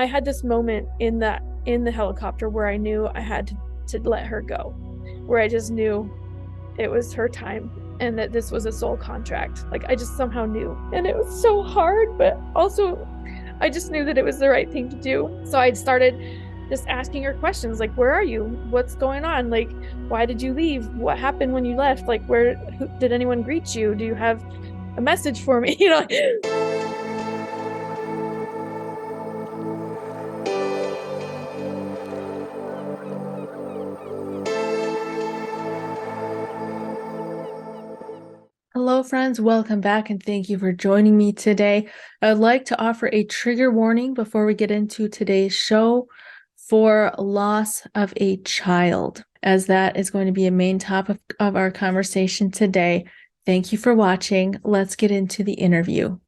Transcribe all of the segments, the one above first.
I had this moment in the helicopter where I knew I had to let her go, where I just knew it was her time and that this was a soul contract. Like I just somehow knew. And it was so hard, but also I just knew that it was the right thing to do. So I started just asking her questions like, where are you? What's going on? Like, why did you leave? What happened when you left? Like, did anyone greet you? Do you have a message for me? Hello, friends. Welcome back, and thank you for joining me today. I would like to offer a trigger warning before we get into today's show for loss of a child, as that is going to be a main topic of our conversation today. Thank you for watching. Let's get into the interview.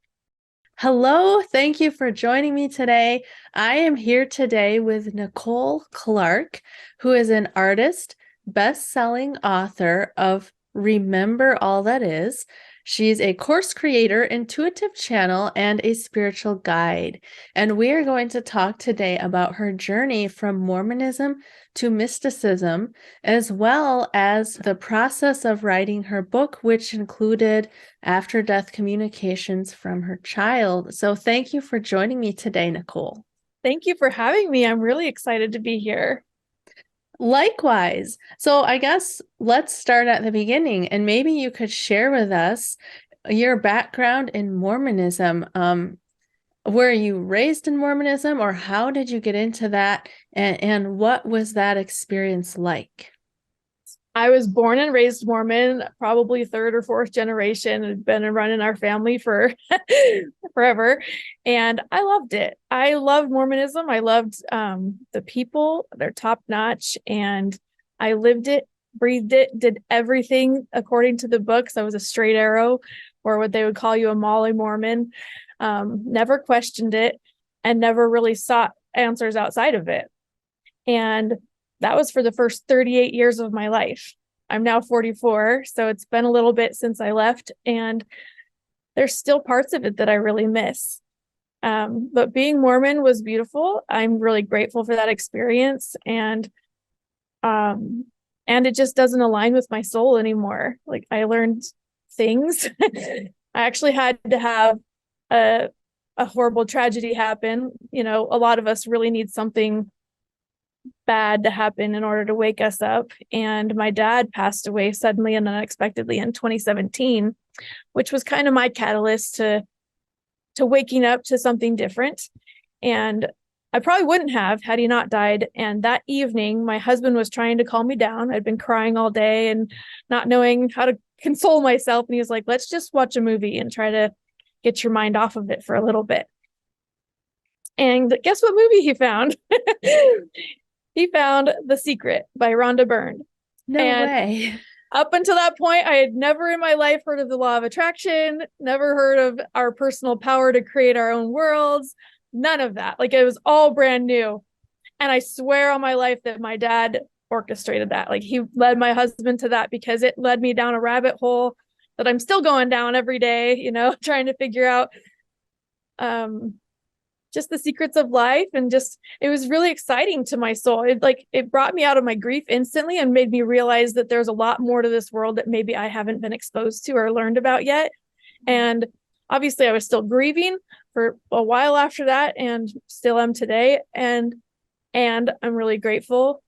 Hello, thank you for joining me today. I am here today with Nichole Clark, who is an artist, best-selling author of Remember All That Is. She's a course creator, intuitive channel, and a spiritual guide. And we are going to talk today about her journey from Mormonism to mysticism, as well as the process of writing her book, which included after-death communications from her child. So thank you for joining me today, Nichole. Thank you for having me. I'm really excited to be here. Likewise. So I guess let's start at the beginning, and maybe you could share with us your background in Mormonism. Were you raised in Mormonism, or how did you get into that? And what was that experience like? I was born and raised Mormon, probably third or fourth generation, had been running our family for forever. And I loved it. I loved Mormonism. I loved the people, they're top notch. And I lived it, breathed it, did everything according to the books. I was a straight arrow, or what they would call you, a Molly Mormon. Never questioned it and never really sought answers outside of it. And that was for the first 38 years of my life. I'm now 44, so it's been a little bit since I left, and there's still parts of it that I really miss. But being Mormon was beautiful. I'm really grateful for that experience, and it just doesn't align with my soul anymore. Like I learned things. I actually had to have a horrible tragedy happen. You know, a lot of us really need something bad to happen in order to wake us up. And my dad passed away suddenly and unexpectedly in 2017, which was kind of my catalyst to waking up to something different. And I probably wouldn't have had he not died. And that evening, my husband was trying to calm me down. I'd been crying all day and not knowing how to console myself. And he was like, let's just watch a movie and try to get your mind off of it for a little bit. And guess what movie he found? He found The Secret by Rhonda Byrne. No way. Up until that point, I had never in my life heard of the law of attraction, never heard of our personal power to create our own worlds, none of that. Like it was all brand new. And I swear on my life that my dad orchestrated that. Like he led my husband to that because it led me down a rabbit hole that I'm still going down every day, you know, trying to figure out just the secrets of life. And just it was really exciting to my soul. It brought me out of my grief instantly and made me realize that there's a lot more to this world that maybe I haven't been exposed to or learned about yet. And obviously I was still grieving for a while after that and still am today. And I'm really grateful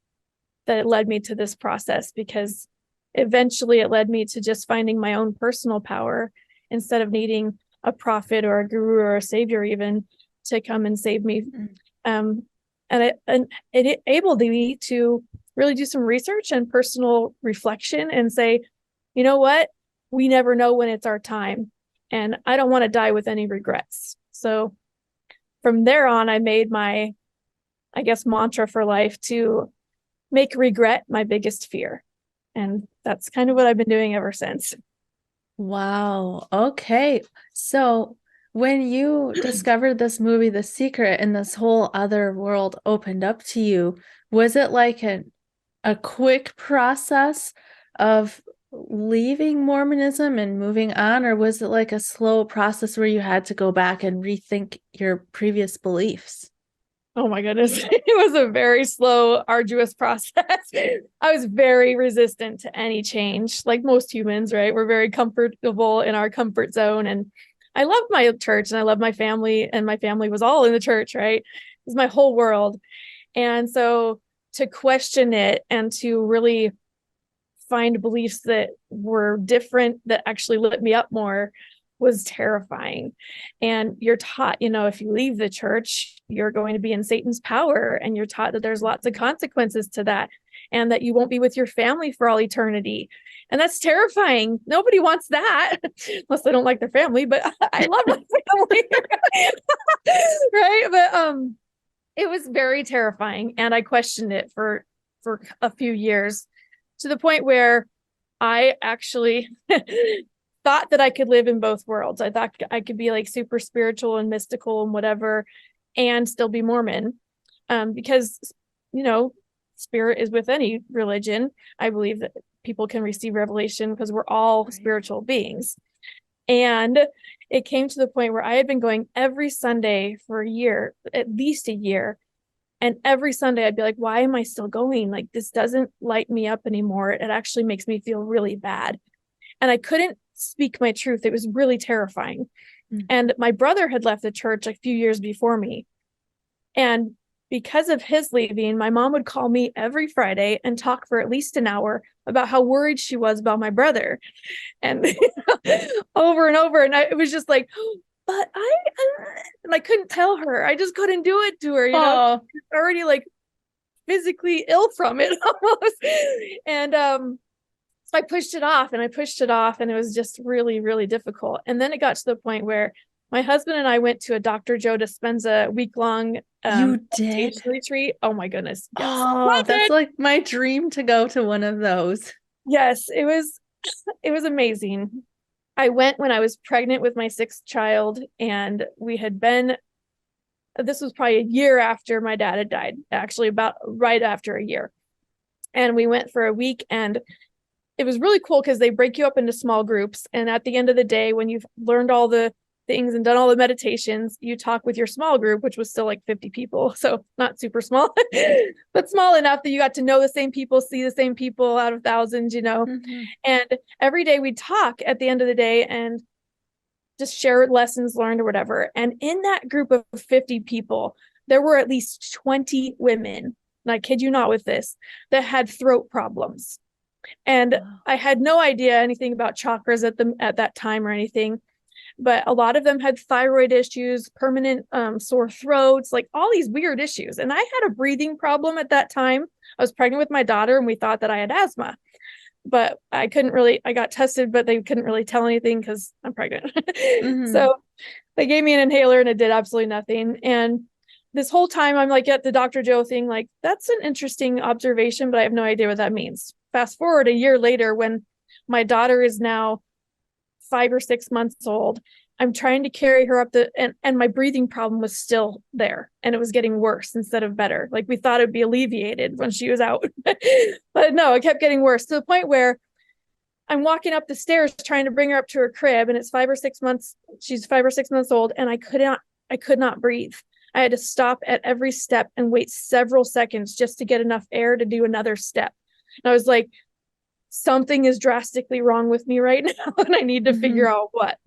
that it led me to this process, because eventually it led me to just finding my own personal power instead of needing a prophet or a guru or a savior even to come and save me. And it enabled me to really do some research and personal reflection and say, you know what? We never know when it's our time. And I don't want to die with any regrets. So from there on, I made my, I guess, mantra for life to make regret my biggest fear. And that's kind of what I've been doing ever since. Wow. Okay. So when you discovered this movie, The Secret, and this whole other world opened up to you, was it like a quick process of leaving Mormonism and moving on, or was it like a slow process where you had to go back and rethink your previous beliefs? Oh my goodness. It was a very slow, arduous process. I was very resistant to any change, like most humans, right? We're very comfortable in our comfort zone. And I loved my church and I loved my family, and my family was all in the church, right? It was my whole world. And so to question it and to really find beliefs that were different that actually lit me up more was terrifying. And you're taught, if you leave the church, you're going to be in Satan's power, and you're taught that there's lots of consequences to that, and that you won't be with your family for all eternity. And that's terrifying. Nobody wants that unless they don't like their family, but I love my family. Right? But it was very terrifying, and I questioned it for a few years, to the point where I actually thought that I could live in both worlds. I thought I could be like super spiritual and mystical and whatever, and still be Mormon. Because, spirit is with any religion. I believe that people can receive revelation because we're all spiritual beings. And it came to the point where I had been going every Sunday for a year, at least a year. And every Sunday I'd be like, why am I still going? Like, this doesn't light me up anymore. It actually makes me feel really bad. And I couldn't speak my truth. It was really terrifying. Mm-hmm. And my brother had left the church a few years before me. And because of his leaving, my mom would call me every Friday and talk for at least an hour about how worried she was about my brother. And over and over. And it was just like, but I couldn't tell her. I just couldn't do it to her, already like physically ill from it almost. And so I pushed it off and and it was just really, really difficult. And then it got to the point where my husband and I went to a Dr. Joe Dispenza week-long you did retreat. Oh my goodness. Yes. Oh, that's like my dream, to go to one of those. Yes, it was amazing. I went when I was pregnant with my 6th child, and this was probably a year after my dad had died, actually about right after a year. And we went for a week, and it was really cool because they break you up into small groups. And at the end of the day, when you've learned all the things and done all the meditations, you talk with your small group, which was still like 50 people. So not super small, but small enough that you got to know the same people, see the same people out of thousands, Mm-hmm. And every day we'd talk at the end of the day and just share lessons learned or whatever. And in that group of 50 people, there were at least 20 women, and I kid you not with this, that had throat problems. And I had no idea anything about chakras at that time or anything. But a lot of them had thyroid issues, permanent sore throats, like all these weird issues. And I had a breathing problem at that time. I was pregnant with my daughter, and we thought that I had asthma. But I got tested, but they couldn't really tell anything because I'm pregnant. Mm-hmm. So they gave me an inhaler, and it did absolutely nothing. And this whole time I'm like at the Dr. Joe thing, like, that's an interesting observation, but I have no idea what that means. Fast forward a year later, when my daughter is now 5 or 6 months old, I'm trying to carry her up and my breathing problem was still there, and it was getting worse instead of better. Like, we thought it'd be alleviated when she was out, but no, it kept getting worse, to the point where I'm walking up the stairs trying to bring her up to her crib, and it's 5 or 6 months. She's 5 or 6 months old, and I could not breathe. I had to stop at every step and wait several seconds just to get enough air to do another step. And I was like, something is drastically wrong with me right now, and I need to figure out what.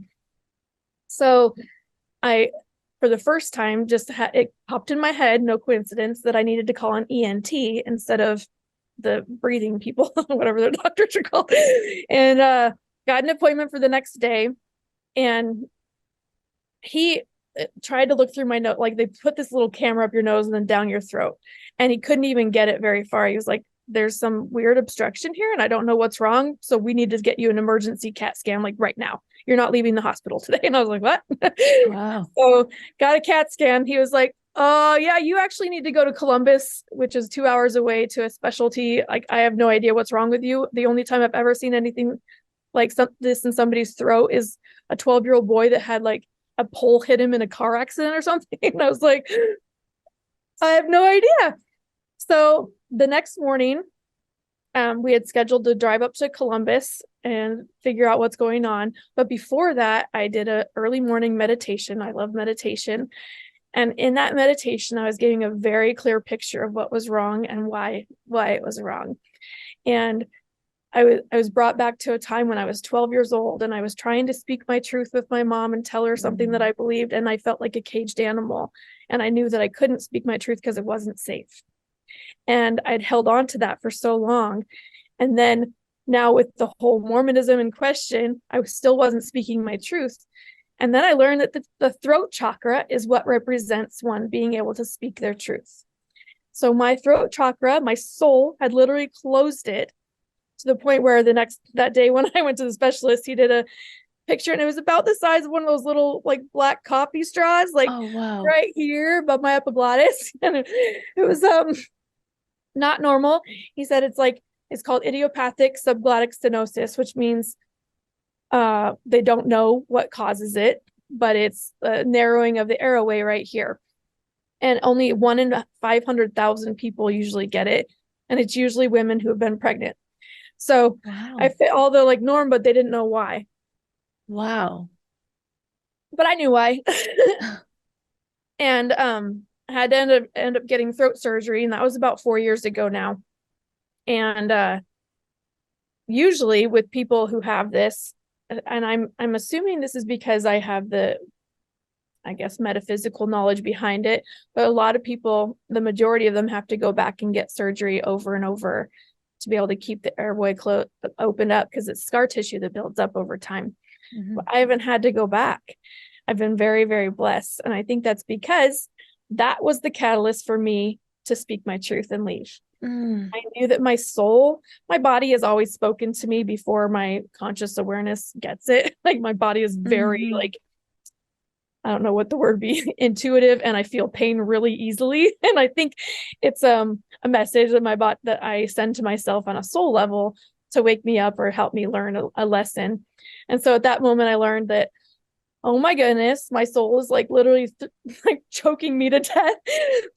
So for the first time, it popped in my head, no coincidence, that I needed to call an ENT instead of the breathing people, whatever their doctors are called, and got an appointment for the next day. And he tried to look through my nose, like they put this little camera up your nose and then down your throat, and he couldn't even get it very far. He was like, there's some weird obstruction here, and I don't know what's wrong, so we need to get you an emergency CAT scan, like right now. You're not leaving the hospital today. And I was like, what? Wow. So got a CAT scan. He was like, oh yeah, you actually need to go to Columbus, which is 2 hours away, to a specialty. Like, I have no idea what's wrong with you. The only time I've ever seen anything like this in somebody's throat is a 12-year-old boy that had like a pole hit him in a car accident or something. And I was like, I have no idea. So the next morning, we had scheduled to drive up to Columbus and figure out what's going on. But before that, I did an early morning meditation. I love meditation. And in that meditation, I was getting a very clear picture of what was wrong and why it was wrong. And I was brought back to a time when I was 12 years old, and I was trying to speak my truth with my mom and tell her something that I believed, and I felt like a caged animal. And I knew that I couldn't speak my truth because it wasn't safe. And I'd held on to that for so long. And then now with the whole Mormonism in question, I still wasn't speaking my truth. And then I learned that the throat chakra is what represents one being able to speak their truth. So my throat chakra, my soul had literally closed it, to the point where that day when I went to the specialist, he did a picture, and it was about the size of one of those little like black coffee straws, like Oh, wow. right here above my epiglottis. And it was not normal. He said it's called idiopathic subglottic stenosis, which means they don't know what causes it, but it's a narrowing of the airway right here. And only 1 in 500,000 people usually get it. And it's usually women who have been pregnant. So Wow. I fit all the like norm, but they didn't know why. Wow. But I knew why. And had to end up getting throat surgery, and that was about 4 years ago now. And usually with people who have this, and I'm assuming this is because I have the, I guess, metaphysical knowledge behind it, but a lot of people, the majority of them, have to go back and get surgery over and over to be able to keep the airway opened up, because it's scar tissue that builds up over time. But I haven't had to go back. I've been very, very blessed. And I think that's because that was the catalyst for me to speak my truth and leave. I knew that my soul, my body has always spoken to me before my conscious awareness gets it. Like my body is very like, I don't know what the word be, intuitive, and I feel pain really easily. And I think it's a message that my body, that I send to myself on a soul level to wake me up or help me learn a lesson. And so at that moment, I learned that, oh my goodness, my soul is like literally like choking me to death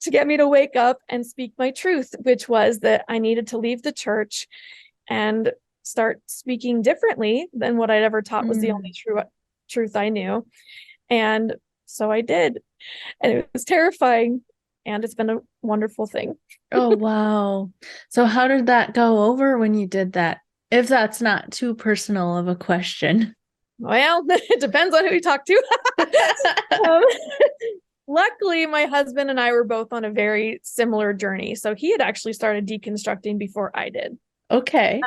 to get me to wake up and speak my truth, which was that I needed to leave the church and start speaking differently than what I'd ever taught was the only truth I knew. And so I did. And it was terrifying. And it's been a wonderful thing. Oh, wow. So how did that go over when you did that? If that's not too personal of a question. Well, it depends on who you talk to. um, Luckily, my husband and I were both on a very similar journey. So he had actually started deconstructing before I did. Okay.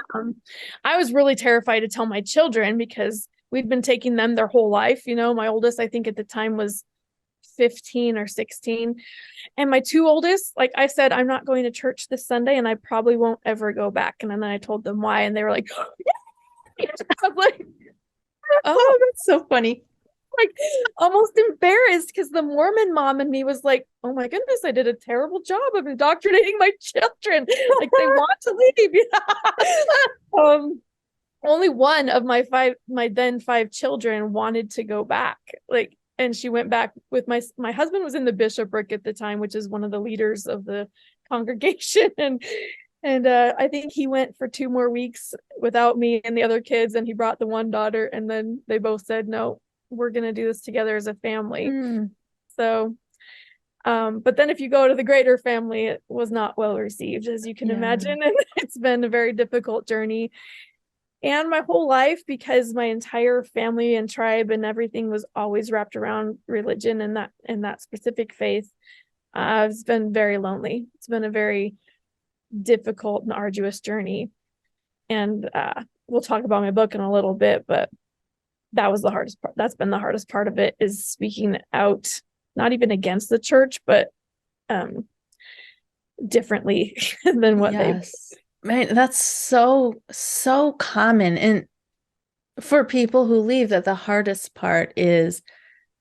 I was really terrified to tell my children because we'd been taking them their whole life. You know, my oldest, I think at the time, was 15 or 16. And my 2 oldest, like I said, I'm not going to church this Sunday and I probably won't ever go back. And then I told them why. And they were like, I was like, oh, that's so funny. Like almost embarrassed, because the Mormon mom in me was like, oh my goodness, I did a terrible job of indoctrinating my children. Like they want to leave. Only one of my then 5 children wanted to go back. Like, and she went back with my husband was in the bishopric at the time, which is one of the leaders of the congregation. And I think he went for 2 more weeks without me and the other kids, and he brought the one daughter, and then they both said, no, we're going to do this together as a family. So, but then if you go to the greater family, it was not well received, as you can imagine. And it's been a very difficult journey. And my whole life, because my entire family and tribe and everything was always wrapped around religion and that specific faith, it's been very lonely. It's been a very difficult and arduous journey. And we'll talk about my book in a little bit, but that was the hardest part. That's been the hardest part of it, is speaking out, not even against the church, but differently than what they. Man, that's so common. And for people who leave, that the hardest part is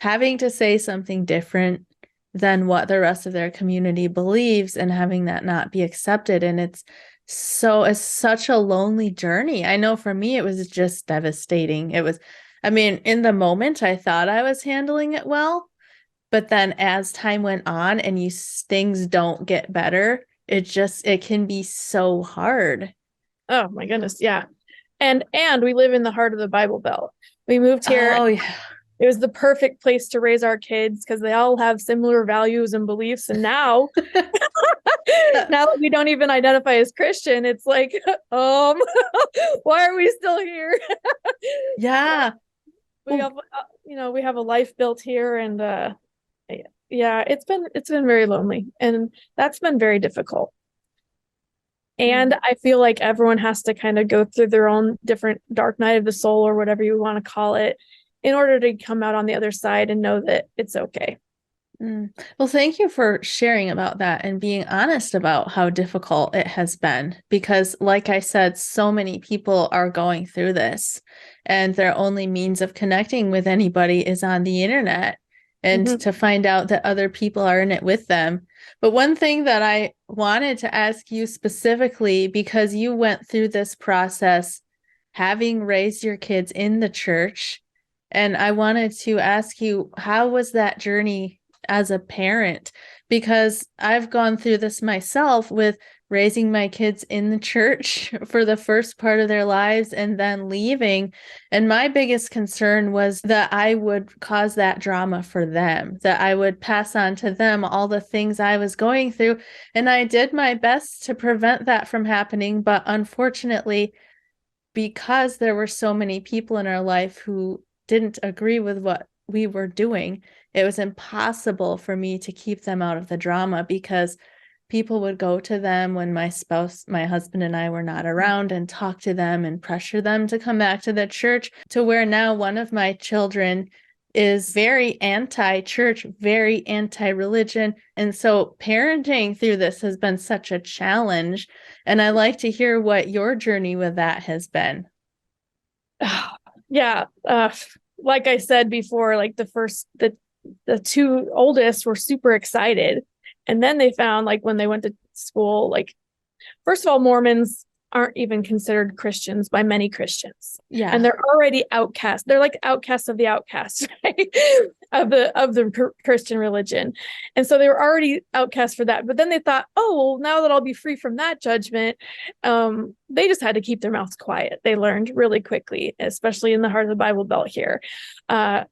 having to say something different than what the rest of their community believes and having that not be accepted. And it's such a lonely journey. I know for me, it was just devastating. I mean, in the moment, I thought I was handling it well, but then as time went on and things don't get better, it can be so hard. Oh my goodness. Yeah. And we live in the heart of the Bible Belt. We moved here. Oh, yeah. it was the perfect place to raise our kids because they all have similar values and beliefs. And now, now that we don't even identify as Christian, it's like, why are we still here? Yeah. We have, we have a life built here, and yeah, it's been very lonely, and that's been very difficult. And I feel like everyone has to kind of go through their own different dark night of the soul, or whatever you want to call it, in order to come out on the other side and know that it's okay. Well, thank you for sharing about that and being honest about how difficult it has been. Because, like I said, so many people are going through this, and their only means of connecting with anybody is on the internet, and to find out that other people are in it with them. But one thing that I wanted to ask you specifically, because you went through this process having raised your kids in the church, and I wanted to ask you, how was that journey as a parent? Because I've gone through this myself with raising my kids in the church for the first part of their lives and then leaving. And my biggest concern was that I would cause that drama for them, that I would pass on to them all the things I was going through. And I did my best to prevent that from happening. But unfortunately, because there were so many people in our life who didn't agree with what we were doing, it was impossible for me to keep them out of the drama, because people would go to them when my spouse, my husband and I were not around, and talk to them and pressure them to come back to the church, to where now one of my children is very anti-church, very anti-religion. And so parenting through this has been such a challenge. And I like to hear what your journey with that has been. Yeah. Like I said before, like the two oldest were super excited. And then they found, like, when they went to school, like, first of all, Mormons aren't even considered Christians by many Christians. Yeah. And they're already outcasts. They're like outcasts of the outcasts, right? of the Christian religion. And so they were already outcasts for that. But then they thought, oh, well, now that I'll be free from that judgment, they just had to keep their mouths quiet. They learned really quickly, especially in the heart of the Bible Belt here. As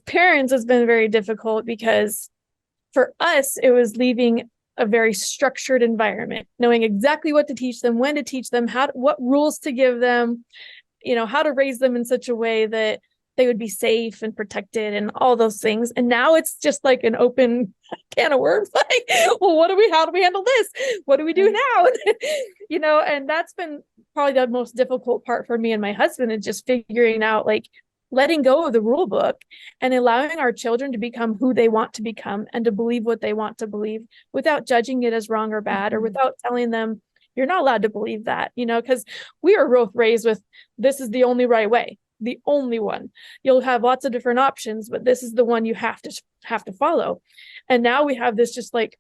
parents, it's been very difficult, because for us, it was leaving a very structured environment, knowing exactly what to teach them, when to teach them, what rules to give them, how to raise them in such a way that they would be safe and protected and all those things. And now it's just like an open can of worms. Like, well, how do we handle this? What do we do now? And that's been probably the most difficult part for me and my husband, is just figuring out, like, letting go of the rule book and allowing our children to become who they want to become and to believe what they want to believe, without judging it as wrong or bad, or without telling them you're not allowed to believe that, because we are both raised with, this is the only right way, the only one. You'll have lots of different options, but this is the one you have to follow. And now we have this just like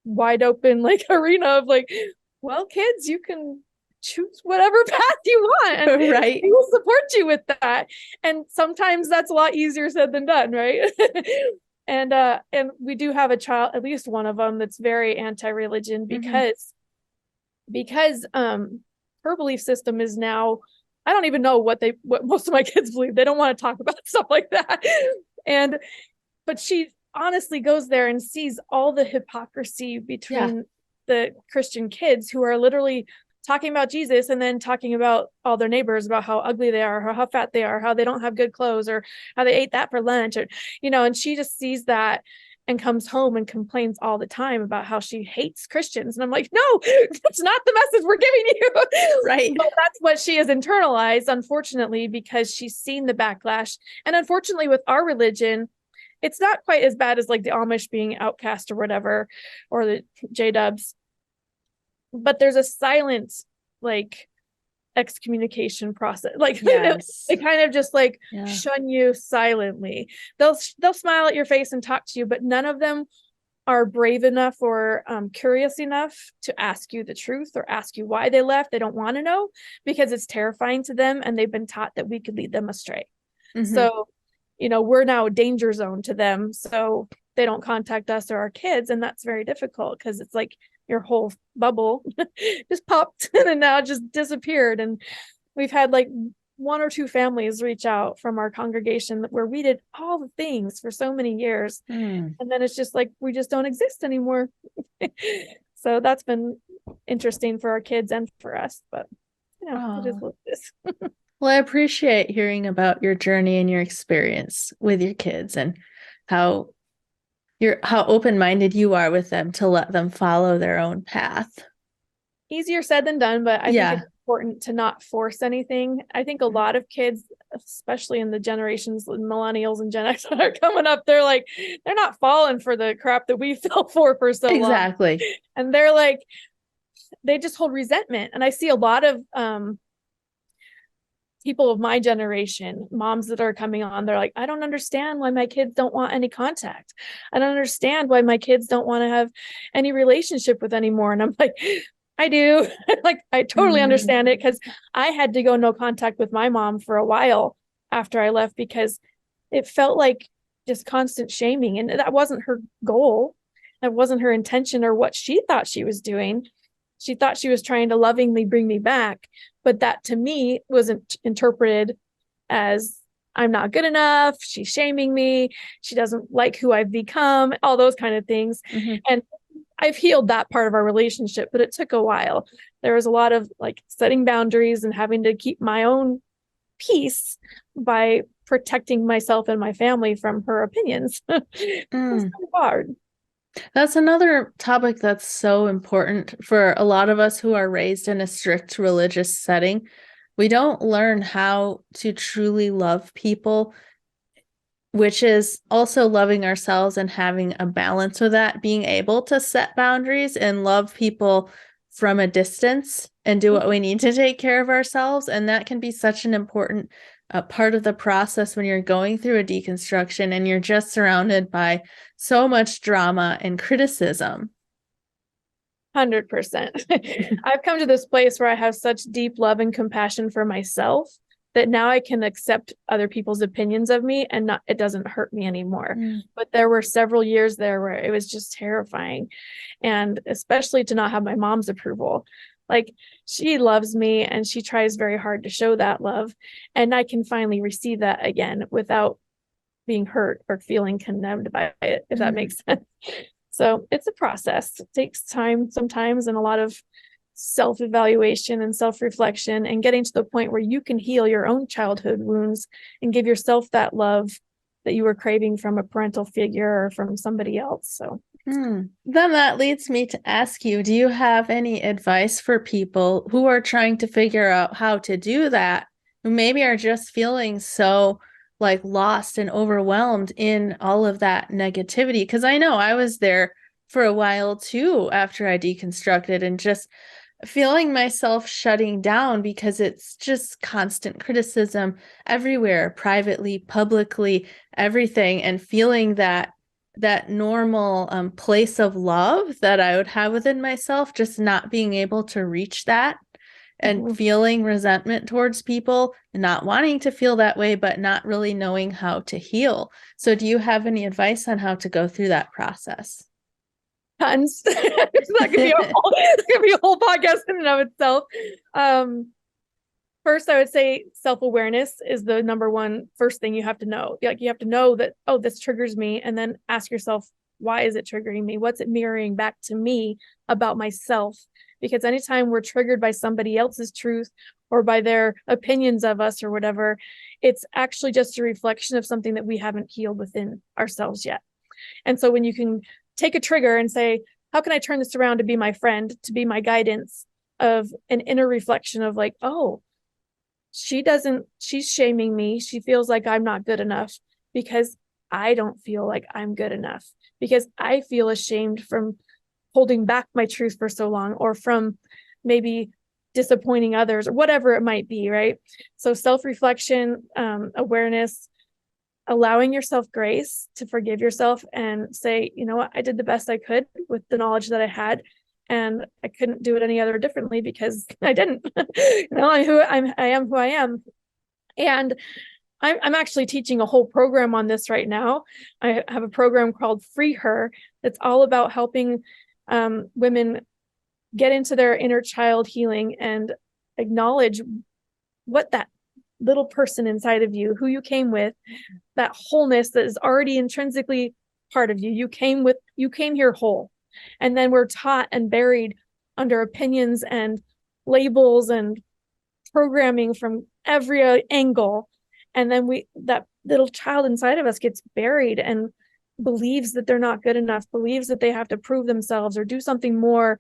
wide open, like, arena of like, well, kids, you can choose whatever path you want, and right, we will support you with that. And sometimes that's a lot easier said than done, right? And we do have a child, at least one of them, that's very anti-religion, because her belief system is now, I don't even know what most of my kids believe. They don't want to talk about stuff like that. But she honestly goes there and sees all the hypocrisy between the Christian kids, who are literally talking about Jesus and then talking about all their neighbors, about how ugly they are, or how fat they are, how they don't have good clothes, or how they ate that for lunch, or, and she just sees that and comes home and complains all the time about how she hates Christians. And I'm like, no, that's not the message we're giving you. Right. But that's what she has internalized, unfortunately, because she's seen the backlash. And unfortunately, with our religion, it's not quite as bad as like the Amish being outcast or whatever, or the J-dubs. But there's a silent, like, excommunication process. Like, they kind of just like shun you silently. They'll smile at your face and talk to you, but none of them are brave enough or curious enough to ask you the truth or ask you why they left. They don't want to know, because it's terrifying to them, and they've been taught that we could lead them astray. So, we're now a danger zone to them. So they don't contact us or our kids, and that's very difficult, because it's like your whole bubble just popped and now just disappeared. And we've had like one or two families reach out from our congregation where we did all the things for so many years. And then it's just like, we just don't exist anymore. So that's been interesting for our kids and for us, but it is what it is. Well, I appreciate hearing about your journey and your experience with your kids and how open-minded you are with them to let them follow their own path. Easier said than done, but I think it's important to not force anything. I think a lot of kids, especially in the generations, millennials and Gen X that are coming up, they're not falling for the crap that we fell for so long. Exactly. And they're like, they just hold resentment. And I see a lot of people of my generation, moms that are coming on, they're like, I don't understand why my kids don't want any contact. I don't understand why my kids don't want to have any relationship with anymore. And I'm like, I do. Like, I totally understand it, because I had to go no contact with my mom for a while after I left, because it felt like just constant shaming. And that wasn't her goal. That wasn't her intention or what she thought she was doing. She thought she was trying to lovingly bring me back. But that to me wasn't interpreted as I'm not good enough. She's shaming me. She doesn't like who I've become, all those kind of things. And I've healed that part of our relationship, but it took a while. There was a lot of like setting boundaries and having to keep my own peace by protecting myself and my family from her opinions. It was kind of hard. That's another topic that's so important for a lot of us who are raised in a strict religious setting. We don't learn how to truly love people, which is also loving ourselves and having a balance with that, being able to set boundaries and love people from a distance and do what we need to take care of ourselves. And that can be such an important part of the process when you're going through a deconstruction and you're just surrounded by so much drama and criticism. 100%. I've come to this place where I have such deep love and compassion for myself that now I can accept other people's opinions of me and it doesn't hurt me anymore. But there were several years there where it was just terrifying. And especially to not have my mom's approval. Like, she loves me and she tries very hard to show that love. And I can finally receive that again without being hurt or feeling condemned by it, if that makes sense. So it's a process. It takes time sometimes and a lot of self-evaluation and self-reflection and getting to the point where you can heal your own childhood wounds and give yourself that love that you were craving from a parental figure or from somebody else. So then that leads me to ask you, do you have any advice for people who are trying to figure out how to do that, who maybe are just feeling so like lost and overwhelmed in all of that negativity? Because I know I was there for a while too after I deconstructed, and just feeling myself shutting down because it's just constant criticism everywhere, privately, publicly, everything, and feeling that normal place of love that I would have within myself, just not being able to reach that, and feeling resentment towards people, not wanting to feel that way, but not really knowing how to heal. So do you have any advice on how to go through that process? Tons. That could be a whole podcast in and of itself. First, I would say self-awareness is the number one first thing you have to know. Like, you have to know that, oh, this triggers me, and then ask yourself, why is it triggering me? What's it mirroring back to me about myself? Because anytime we're triggered by somebody else's truth or by their opinions of us or whatever, it's actually just a reflection of something that we haven't healed within ourselves yet. And so when you can take a trigger and say, how can I turn this around to be my friend, to be my guidance, of an inner reflection of like, oh, she's shaming me. She feels like I'm not good enough because I don't feel like I'm good enough, because I feel ashamed from holding back my truth for so long, or from maybe disappointing others, or whatever it might be, right? So self-reflection, awareness, allowing yourself grace to forgive yourself and say, you know what, I did the best I could with the knowledge that I had, and I couldn't do it any other differently because I didn't. I am who I am. And I'm actually teaching a whole program on this right now. I have a program called Free Her that's all about helping women get into their inner child healing and acknowledge what that little person inside of you who you came with, that wholeness that is already intrinsically part of you. You came here whole. And then we're taught and buried under opinions and labels and programming from every angle. And then that little child inside of us gets buried and believes that they're not good enough, believes that they have to prove themselves or do something more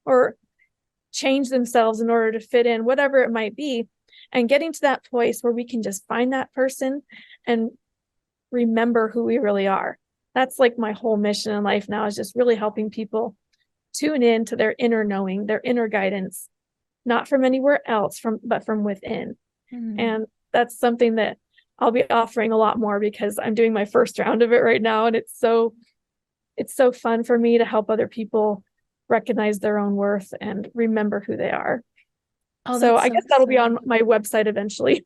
or change themselves in order to fit in, whatever it might be. And getting to that place where we can just find that person and remember who we really are. That's like my whole mission in life now, is just really helping people tune in to their inner knowing, their inner guidance, not from anywhere else, but from within. And that's something that I'll be offering a lot more, because I'm doing my first round of it right now. And it's so fun for me to help other people recognize their own worth and remember who they are. So I guess that'll be on my website eventually.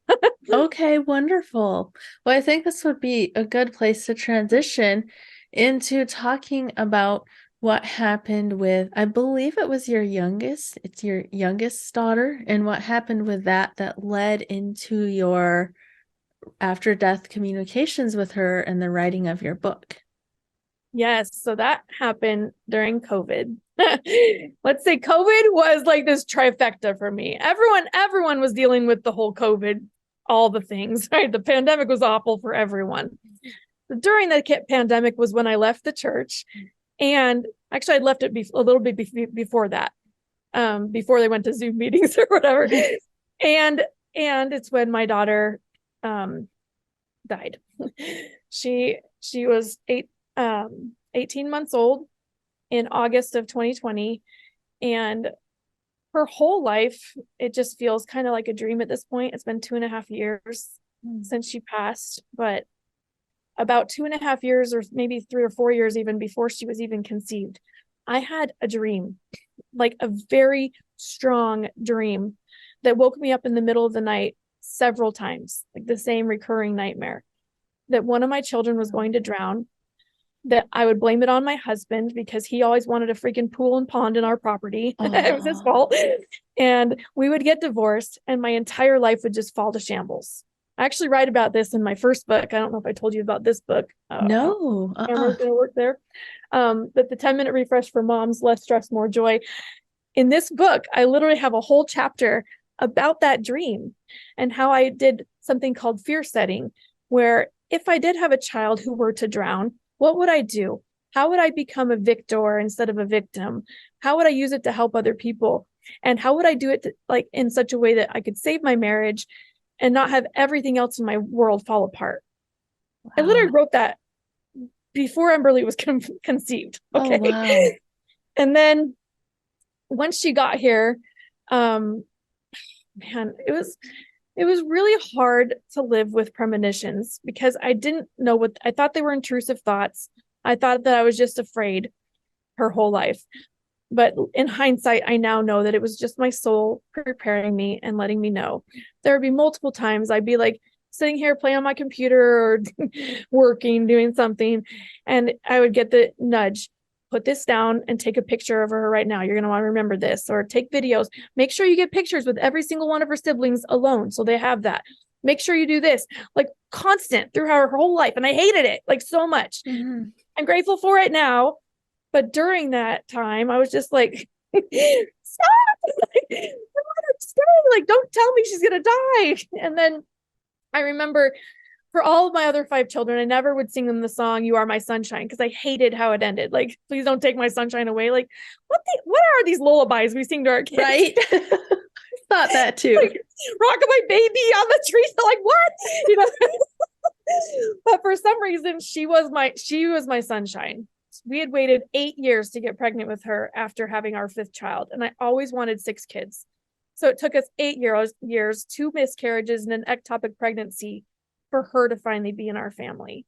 Okay, wonderful. Well, I think this would be a good place to transition into talking about what happened with, I believe it was it's your youngest daughter, and what happened with that led into your after death communications with her and the writing of your book. Yes, so that happened during COVID. Let's say COVID was like this trifecta for me. Everyone was dealing with the whole COVID, all the things, right? The pandemic was awful for everyone. During the pandemic was when I left the church, and actually I'd left it a little bit before that, before they went to Zoom meetings or whatever. And it's when my daughter died. She was 18 months old in August of 2020, and her whole life, it just feels kind of like a dream at this point. It's been 2.5 years since she passed, but about 2.5 years, or maybe 3 or 4 years even before she was even conceived, I had a dream, like a very strong dream, that woke me up in the middle of the night several times, like the same recurring nightmare, that one of my children was going to drown, that I would blame it on my husband because he always wanted a freaking pool and pond in our property. It was his fault. And we would get divorced and my entire life would just fall to shambles. I actually write about this in my first book. I don't know if I told you about this book. No. Camera's going to work there. But the 10-minute refresh for moms, less stress, more joy. In this book, I literally have a whole chapter about that dream and how I did something called fear setting, where if I did have a child who were to drown, what would I do? How would I become a victor instead of a victim? How would I use it to help other people? And how would I do it like in such a way that I could save my marriage and not have everything else in my world fall apart? Wow. I literally wrote that before Emberly was conceived. Okay. Oh, wow. And then once she got here, man, it was really hard to live with premonitions, because I didn't know what I thought. They were intrusive thoughts. I thought that I was just afraid her whole life. But in hindsight, I now know that it was just my soul preparing me and letting me know. There would be multiple times I'd be like sitting here playing on my computer or working, doing something, and I would get the nudge, put this down and take a picture of her right now. You're going to want to remember this, or take videos. Make sure you get pictures with every single one of her siblings alone, so they have that. Make sure you do this, like constant through her whole life. And I hated it like so much. I'm grateful for it now. But during that time, I was just like, stop, like, don't tell me she's going to die. And then I remember for all of my other 5 children, I never would sing them the song, "You Are My Sunshine," because I hated how it ended. Like, please don't take my sunshine away. Like, what are these lullabies we sing to our kids? Right. Thought that too. Like, rock-a-my baby on the tree. So like, what? You know? But for some reason, she was my sunshine. We had waited 8 years to get pregnant with her after having our 5th child. And I always wanted 6 kids. So it took us 8 years, 2 miscarriages and an ectopic pregnancy for her to finally be in our family.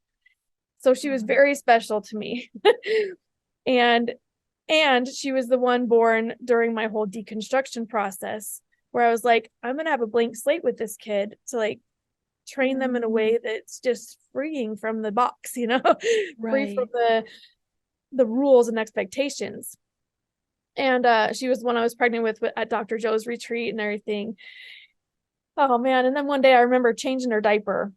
So she was very special to me. and she was the one born during my whole deconstruction process, where I was like, I'm going to have a blank slate with this kid to like train them in a way that's just freeing from the box, you know, free from the rules and expectations. And she was the one I was pregnant with at Dr. Joe's retreat and everything. Oh man. And then one day I remember changing her diaper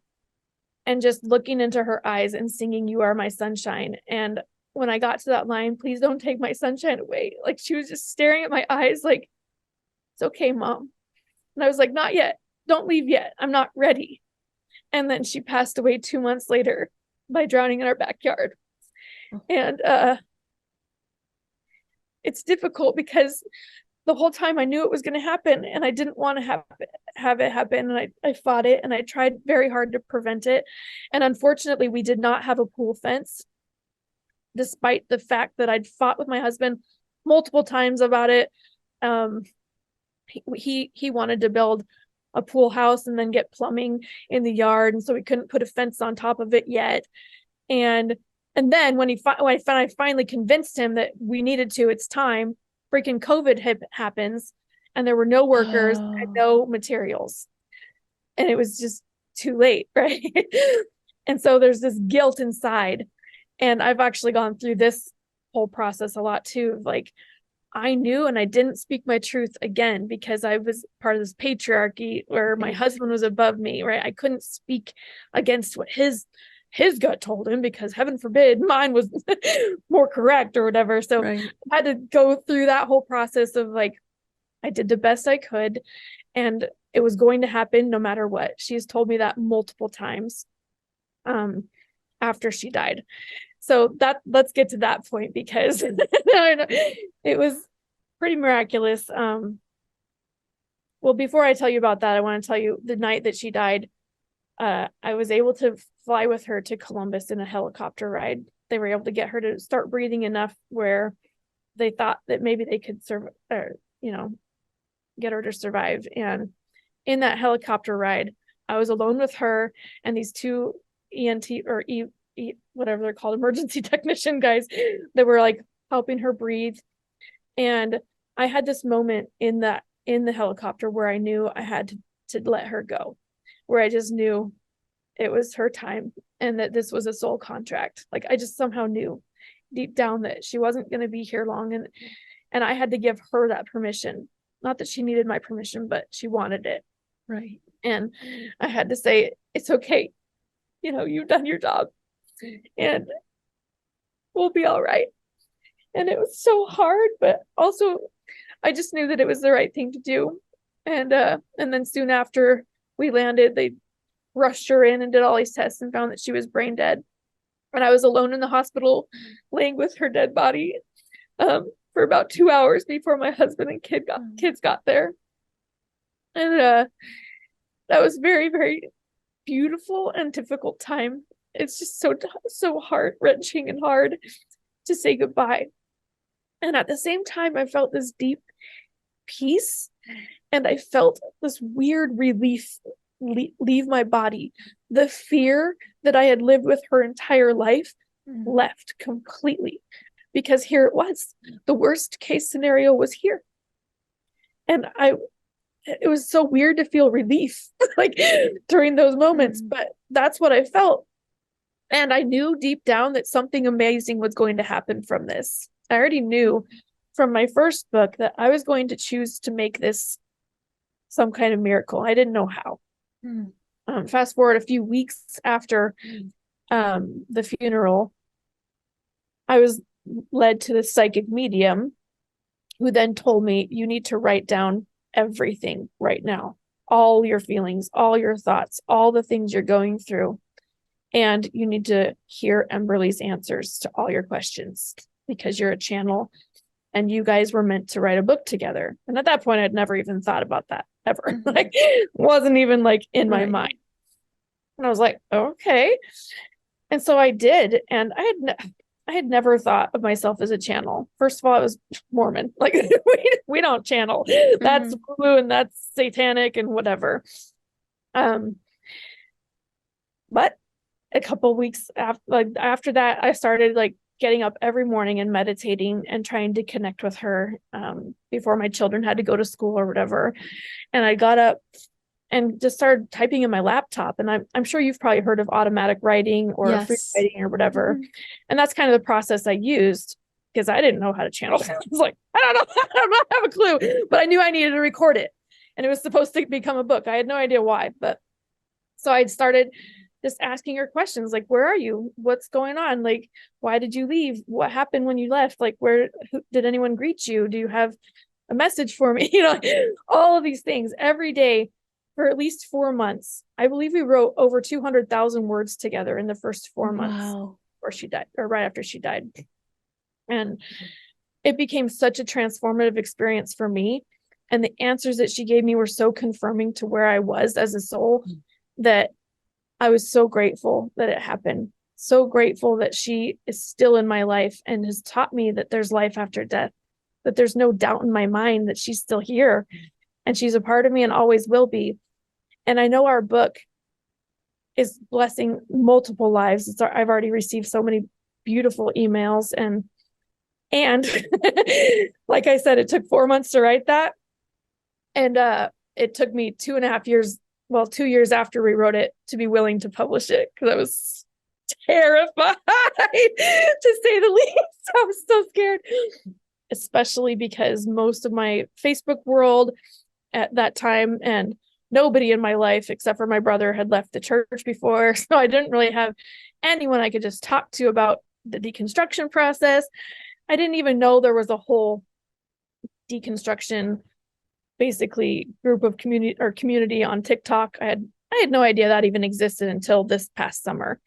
and just looking into her eyes and singing, "You Are My Sunshine." And when I got to that line, "Please don't take my sunshine away," like she was just staring at my eyes like, "It's okay, Mom." And I was like, "Not yet. Don't leave yet. I'm not ready." And then she passed away 2 months later by drowning in our backyard. And it's difficult because the whole time I knew it was going to happen and I didn't want to have it happen. And I fought it and I tried very hard to prevent it. And unfortunately, we did not have a pool fence, despite the fact that I'd fought with my husband multiple times about it. He wanted to build a pool house and then get plumbing in the yard. And so we couldn't put a fence on top of it yet. And then when I finally convinced him that we needed to, it's time, freaking COVID happens and there were no workers and no materials. And it was just too late, right? And so there's this guilt inside. And I've actually gone through this whole process a lot too, of like, I knew and I didn't speak my truth again because I was part of this patriarchy where my husband was above me, right? I couldn't speak against what his gut told him because heaven forbid mine was more correct or whatever. So I had to go through that whole process of like, I did the best I could and it was going to happen no matter what. She's told me that multiple times after she died. So let's get to that point because it was pretty miraculous. Well, before I tell you about that, I want to tell you the night that she died, I was able to fly with her to Columbus in a helicopter ride. They were able to get her to start breathing enough where they thought that maybe they could get her to survive. And in that helicopter ride, I was alone with her and these two ENT or whatever they're called, emergency technician guys that were like helping her breathe. And I had this moment in the helicopter where I knew I had to let her go, where I just knew it was her time and that this was a soul contract. Like I just somehow knew deep down that she wasn't going to be here long. And I had to give her that permission. Not that she needed my permission, but she wanted it. Right. And I had to say, it's okay. You've done your job and we'll be all right. And it was so hard, but also I just knew that it was the right thing to do. And then soon after we landed, they rushed her in and did all these tests and found that she was brain dead. And I was alone in the hospital laying with her dead body for about 2 hours before my husband and kids got there. And that was very, very beautiful and difficult time. It's just so heart-wrenching and hard to say goodbye. And at the same time, I felt this deep peace and I felt this weird relief leave my body. The fear that I had lived with her entire life left completely because here it was. The worst case scenario was here. And it was so weird to feel relief like during those moments, but that's what I felt. And I knew deep down that something amazing was going to happen from this. I already knew from my first book that I was going to choose to make this some kind of miracle. I didn't know how. Fast forward a few weeks after the funeral, I was led to the psychic medium who then told me, you need to write down everything right now, all your feelings, all your thoughts, all the things you're going through. And you need to hear Emberly's answers to all your questions because you're a channel and you guys were meant to write a book together. And at that point, I'd never even thought about that ever. Like, wasn't even like in my mind. And I was like, okay. And so I did. And I had never thought of myself as a channel. First of all, I was Mormon. Like we don't channel. That's woo and that's satanic and whatever. But a couple of weeks after that, I started like getting up every morning and meditating and trying to connect with her before my children had to go to school or whatever. And I got up and just started typing in my laptop. And I'm sure you've probably heard of automatic writing or free writing or whatever. And that's kind of the process I used because I didn't know how to channel. I was like, I don't know, I don't have a clue, but I knew I needed to record it. and it was supposed to become a book. I had no idea why, but so I started just asking her questions like, where are you? What's going on? Like, why did you leave? What happened when you left? Like, did anyone greet you? Do you have a message for me? All of these things every day for at least 4 months. I believe we wrote over 200,000 words together in the first 4 months before she died, or right after she died. And it became such a transformative experience for me. And the answers that she gave me were so confirming to where I was as a soul that I was so grateful that it happened. So grateful that she is still in my life and has taught me that there's life after death, that there's no doubt in my mind that she's still here and she's a part of me and always will be. And I know our book is blessing multiple lives. I've already received so many beautiful emails and like I said, it took 4 months to write that. And it took me 2.5 years, 2 years after we wrote it, to be willing to publish it, because I was terrified, to say the least. I was so scared, especially because most of my Facebook world at that time and nobody in my life except for my brother had left the church before. So I didn't really have anyone I could just talk to about the deconstruction process. I didn't even know there was a whole deconstruction basically group of community on TikTok. I had no idea that even existed until this past summer.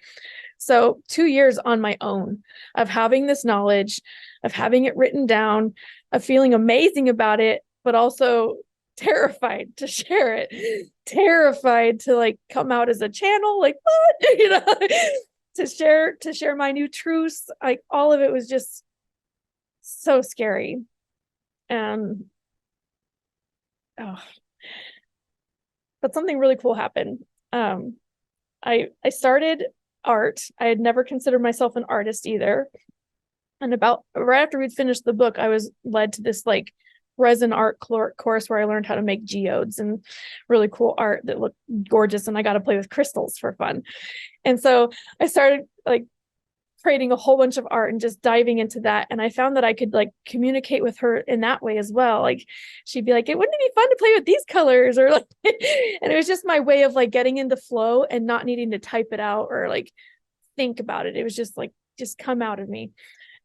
So 2 years on my own of having this knowledge, of having it written down, of feeling amazing about it, but also terrified to share it, terrified to like come out as a channel, like what, to share my new truths. Like all of it was just so scary. And but something really cool happened. I started art. I had never considered myself an artist either. And about right after we'd finished the book, I was led to this like resin art course where I learned how to make geodes and really cool art that looked gorgeous. And I got to play with crystals for fun. And so I started like creating a whole bunch of art and just diving into that. And I found that I could like communicate with her in that way as well. Like she'd be like, wouldn't it be fun to play with these colors? Or like, and it was just my way of like getting into flow and not needing to type it out or like think about it. It was just like, just come out of me.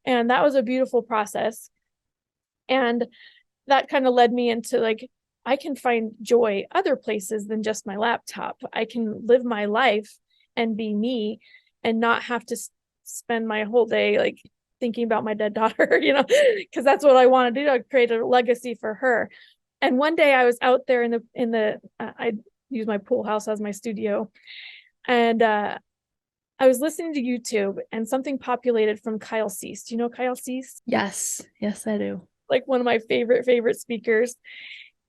And that was a beautiful process. And that kind of led me into like, I can find joy other places than just my laptop. I can live my life and be me and not have to spend my whole day like thinking about my dead daughter, because that's what I want to do, to create a legacy for her. And one day I was out there in the I use my pool house as my studio, and I was listening to YouTube and something populated from Kyle Cease. Do you know Kyle Cease? Yes, I do. Like one of my favorite speakers.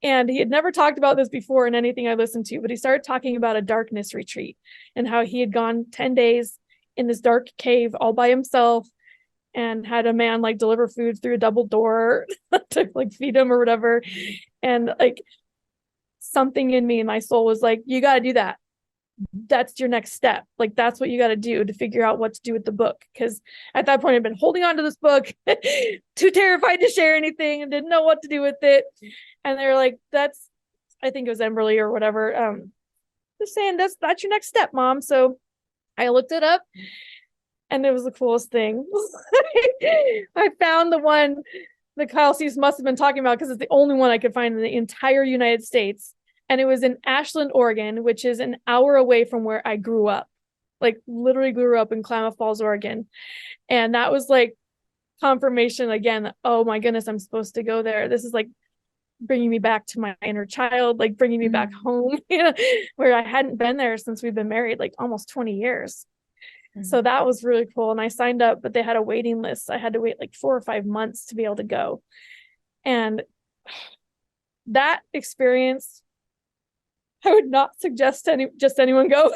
And he had never talked about this before in anything I listened to, but he started talking about a darkness retreat and how he had gone 10 days in this dark cave all by himself and had a man like deliver food through a double door to like feed him or whatever. And like something in me, my soul was like, you got to do that. That's your next step. Like, that's what you got to do to figure out what to do with the book. Because at that point, I'd been holding on to this book, too terrified to share anything and didn't know what to do with it. And they're like, I think it was Emberly or whatever. Just saying that's your next step, Mom. So I looked it up and it was the coolest thing. I found the one that Kyle Cease must have been talking about because it's the only one I could find in the entire United States. And it was in Ashland, Oregon, which is an hour away from where I grew up. Like literally grew up in Klamath Falls, Oregon. And that was like confirmation again, that, oh my goodness, I'm supposed to go there. This is like bringing me back to my inner child, like bringing me back home, where I hadn't been there since we've been married, like almost 20 years. So that was really cool. And I signed up, but they had a waiting list. I had to wait like 4 or 5 months to be able to go. And that experience, I would not suggest anyone go.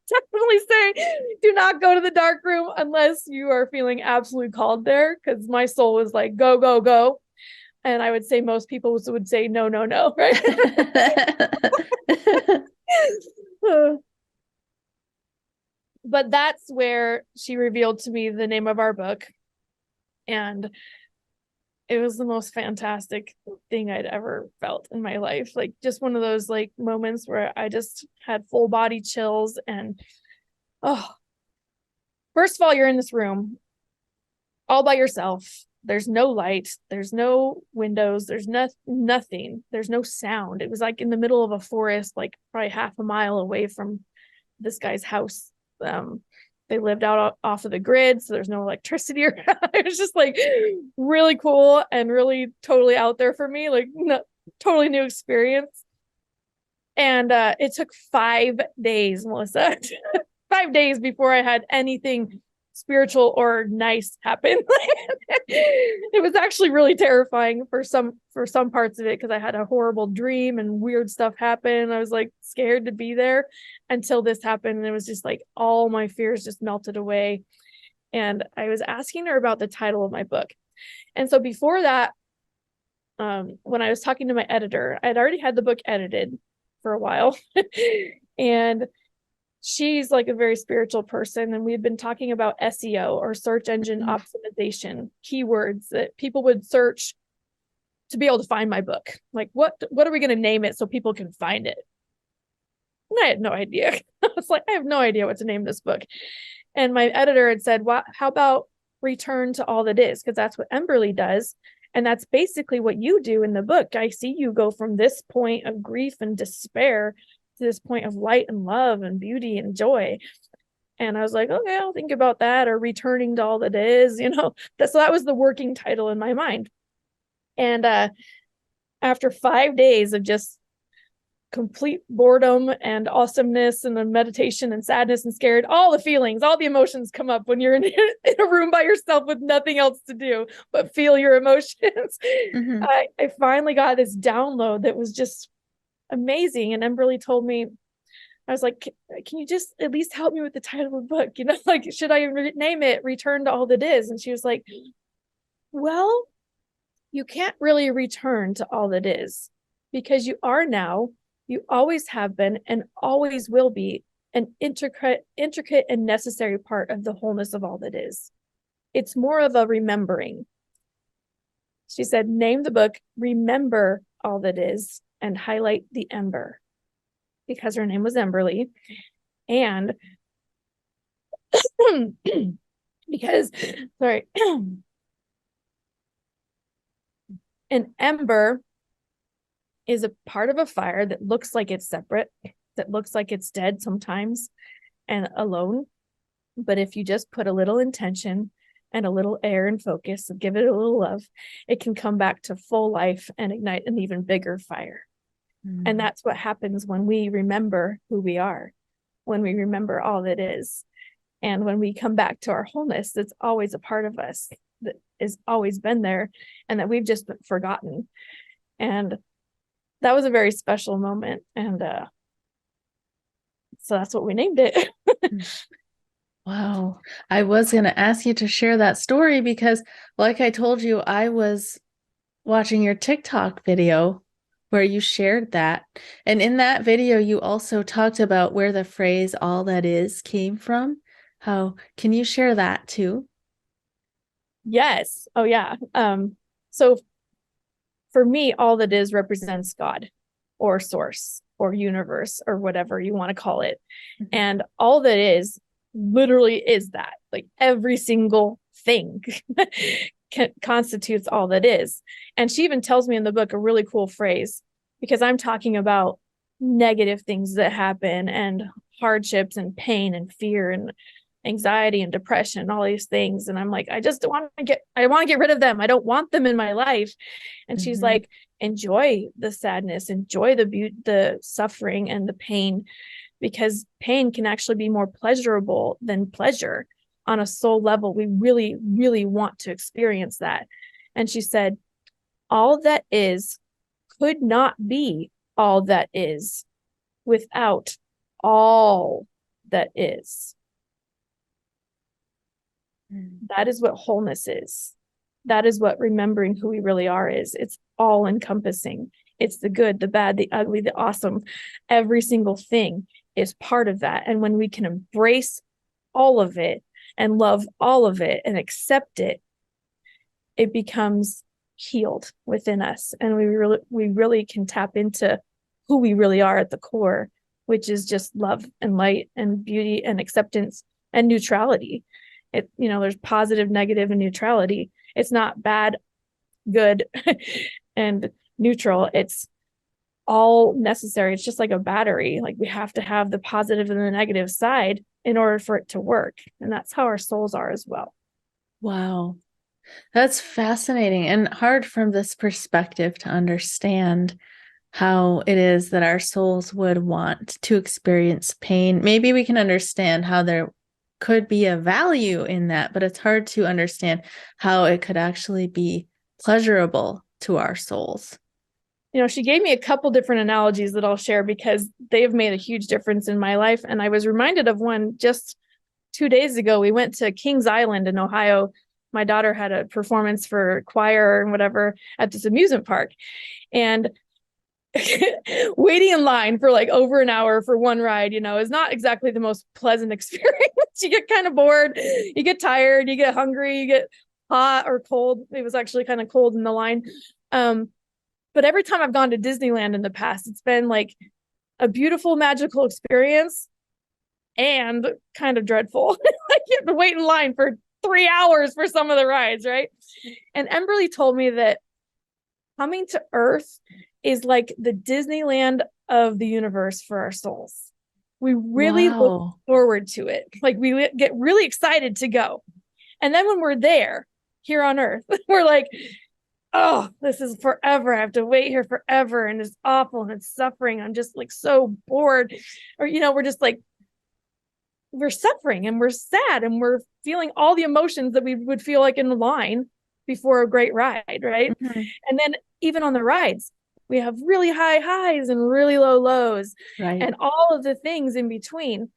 Definitely say, do not go to the dark room unless you are feeling absolutely called there. Because my soul was like, go, go, go. And I would say most people would say, no, no, no, right? But that's where she revealed to me the name of our book. And it was the most fantastic thing I'd ever felt in my life. Like just one of those like moments where I just had full body chills. And oh, first of all, you're in this room all by yourself. There's no light, there's no windows, there's nothing, there's no sound. It was like in the middle of a forest, like probably half a mile away from this guy's house. They lived out off of the grid, so there's no electricity around. It was just like really cool and really totally out there for me, like totally new experience. And it took 5 days, Melissa. 5 days before I had anything spiritual or nice happen. It was actually really terrifying for some parts of it, because I had a horrible dream and weird stuff happen. I was like scared to be there until this happened, and it was just like all my fears just melted away. And I was asking her about the title of my book. And so before that, when I was talking to my editor, I'd already had the book edited for a while. And she's like a very spiritual person, and we had been talking about SEO, or search engine optimization, keywords that people would search to be able to find my book. Like, what are we going to name it so people can find it? And I had no idea. I was like, I have no idea what to name this book. And my editor had said, well, how about return to all that is? Because that's what Emberly does. And that's basically what you do in the book. I see you go from this point of grief and despair to this point of light and love and beauty and joy. And I was like, okay, I'll think about that, or returning to all that is, so that was the working title in my mind. And after 5 days of just complete boredom and awesomeness and then meditation and sadness and scared, all the feelings, all the emotions come up when you're in a room by yourself with nothing else to do but feel your emotions. I finally got this download that was just amazing. And Emberly told me, I was like, can you just at least help me with the title of the book? Like, should I name it Return to All That Is? And she was like, well, you can't really return to all that is, because you are now, you always have been, and always will be an intricate and necessary part of the wholeness of all that is. It's more of a remembering. She said, name the book Remember All That Is, and highlight the ember, because her name was Emberly. And because, sorry, an ember is a part of a fire that looks like it's separate, that looks like it's dead sometimes and alone. But if you just put a little intention and a little air and focus and give it a little love, it can come back to full life and ignite an even bigger fire. And that's what happens when we remember who we are, when we remember all that is. And when we come back to our wholeness, that's always a part of us, that has always been there, and that we've just forgotten. And that was a very special moment. And so that's what we named it. Wow. I was going to ask you to share that story because, like I told you, I was watching your TikTok video where you shared that. And in that video, you also talked about where the phrase all that is came from. Can you share that too? Yes. Oh, yeah. So for me, all that is represents God, or source, or universe, or whatever you want to call it. And all that is literally is that. Like, every single thing constitutes all that is. And she even tells me in the book a really cool phrase, because I'm talking about negative things that happen, and hardships and pain and fear and anxiety and depression and all these things. And I'm like, I want to get rid of them. I don't want them in my life. And she's like, enjoy the sadness, enjoy the suffering and the pain, because pain can actually be more pleasurable than pleasure on a soul level. We really, really want to experience that. And she said, all that is could not be all that is without all that is. That is what wholeness is. That is what remembering who we really are is. It's all encompassing. It's the good, the bad, the ugly, the awesome. Every single thing is part of that. And when we can embrace all of it and love all of it and accept it, it becomes healed within us. And we really can tap into who we really are at the core, which is just love and light and beauty and acceptance and neutrality. There's positive, negative, and neutrality. It's not bad, good, and neutral. It's all necessary. It's just like a battery. Like we have to have the positive and the negative side in order for it to work. And that's how our souls are as well. Wow. That's fascinating and hard from this perspective to understand how it is that our souls would want to experience pain. Maybe we can understand how there could be a value in that, but it's hard to understand how it could actually be pleasurable to our souls. She gave me a couple different analogies that I'll share because they've made a huge difference in my life. And I was reminded of one just 2 days ago. We went to Kings Island in Ohio. My daughter had a performance for choir and whatever at this amusement park. And waiting in line for like over an hour for one ride, is not exactly the most pleasant experience. You get kind of bored, you get tired, you get hungry, you get hot or cold. It was actually kind of cold in the line. But every time I've gone to Disneyland in the past, it's been like a beautiful, magical experience and kind of dreadful. Like you have to wait in line for 3 hours for some of the rides, right? And Emberly told me that coming to Earth is like the Disneyland of the universe for our souls. We really look forward to it. Like we get really excited to go. And then when we're there, here on Earth, we're like, oh, this is forever. I have to wait here forever. And it's awful and it's suffering. I'm just like so bored. Or, we're just like, we're suffering and we're sad and we're feeling all the emotions that we would feel like in the line before a great ride, right? Mm-hmm. And then even on the rides, we have really high highs and really low lows, right? And all of the things in between.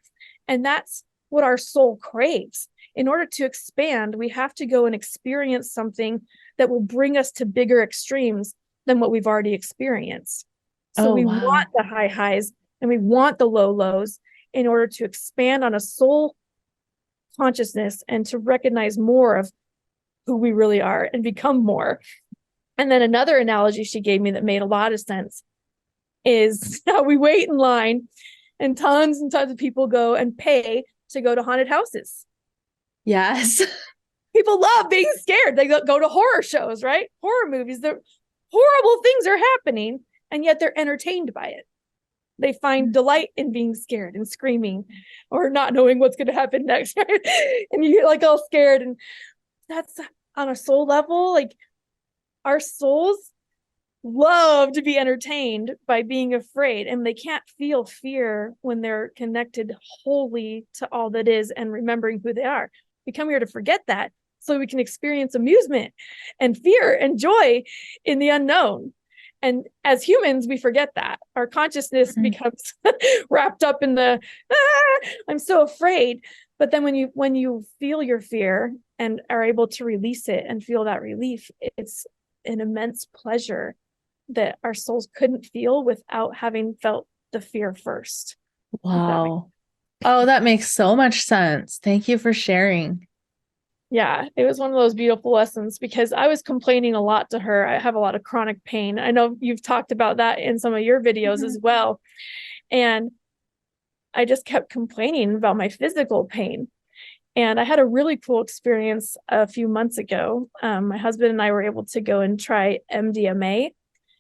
And that's what our soul craves. In order to expand, we have to go and experience something that will bring us to bigger extremes than what we've already experienced. So we want the high highs and we want the low lows in order to expand on a soul consciousness and to recognize more of who we really are and become more. And then another analogy she gave me that made a lot of sense is how we wait in line and tons of people go and pay to go to haunted houses. Yes. People love being scared. They go to horror shows, right? Horror movies. The horrible things are happening, and yet they're entertained by it. They find delight in being scared and screaming or not knowing what's going to happen next, right? And you get like all scared. And that's on a soul level. Like our souls love to be entertained by being afraid, and they can't feel fear when they're connected wholly to all that is and remembering who they are. We come here to forget that so we can experience amusement and fear and joy in the unknown. And as humans, we forget that. Our consciousness becomes wrapped up in the, I'm so afraid. But then when you feel your fear and are able to release it and feel that relief, it's an immense pleasure that our souls couldn't feel without having felt the fear first. Wow. Oh, that makes so much sense. Thank you for sharing. Yeah, it was one of those beautiful lessons because I was complaining a lot to her. I have a lot of chronic pain. I know you've talked about that in some of your videos as well. And I just kept complaining about my physical pain. And I had a really cool experience a few months ago. My husband and I were able to go and try MDMA,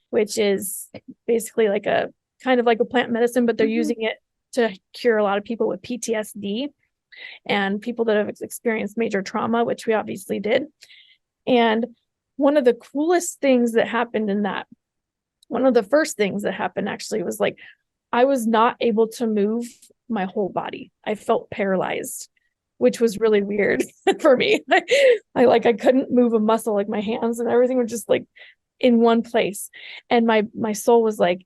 which is basically like a kind of like a plant medicine, but they're using it to cure a lot of people with PTSD and people that have experienced major trauma, which we obviously did. And one of the coolest things that happened in that, one of the first things that happened actually was like, I was not able to move my whole body. I felt paralyzed, which was really weird for me. I couldn't move a muscle, like my hands and everything was just like in one place. And my soul was like,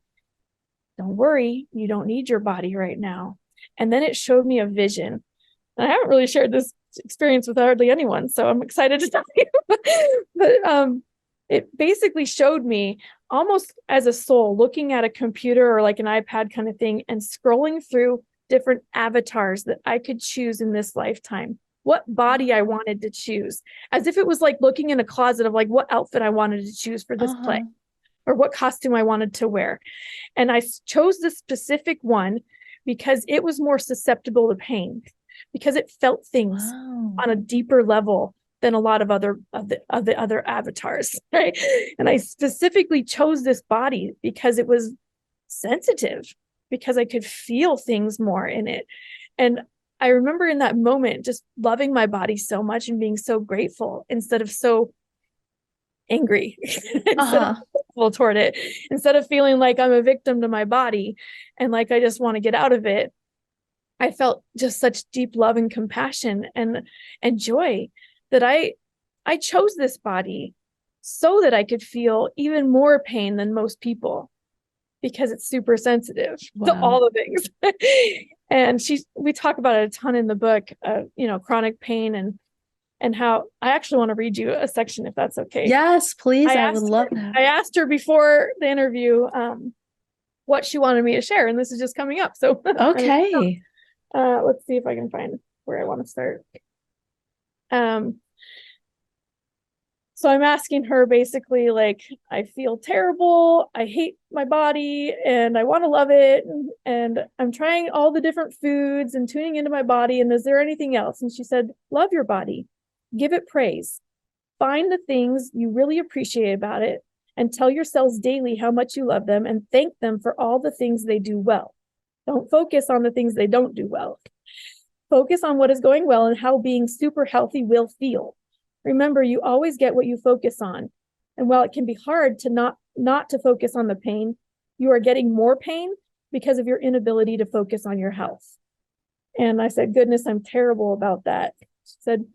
don't worry, you don't need your body right now. And then it showed me a vision. And I haven't really shared this experience with hardly anyone, so I'm excited to tell you. But it basically showed me almost as a soul looking at a computer or like an iPad kind of thing and scrolling through different avatars that I could choose in this lifetime what body I wanted to choose, as if it was like looking in a closet of like what outfit I wanted to choose for this play or what costume I wanted to wear. And I chose this specific one because it was more susceptible to pain, because it felt things on a deeper level than a lot of other of the other avatars, right? And I specifically chose this body because it was sensitive, because I could feel things more in it. And I remember in that moment just loving my body so much and being so grateful instead of so angry, instead of grateful toward it, instead of feeling like I'm a victim to my body and like I just want to get out of it. I felt just such deep love and compassion and joy that I chose this body so that I could feel even more pain than most people, because it's super sensitive to all the things. And we talk about it a ton in the book, chronic pain and how I actually want to read you a section if that's okay. Yes, please. I would love that. I asked her before the interview what she wanted me to share, and this is just coming up. So okay. Let's see if I can find where I want to start. So I'm asking her basically, like, I feel terrible, I hate my body, and I want to love it, and I'm trying all the different foods and tuning into my body, and is there anything else? And she said, love your body, give it praise, find the things you really appreciate about it, and tell yourselves daily how much you love them, and thank them for all the things they do well. Don't focus on the things they don't do well. Focus on what is going well and how being super healthy will feel. Remember, you always get what you focus on. And while it can be hard to not to focus on the pain, you are getting more pain because of your inability to focus on your health. And I said, goodness, I'm terrible about that. She said,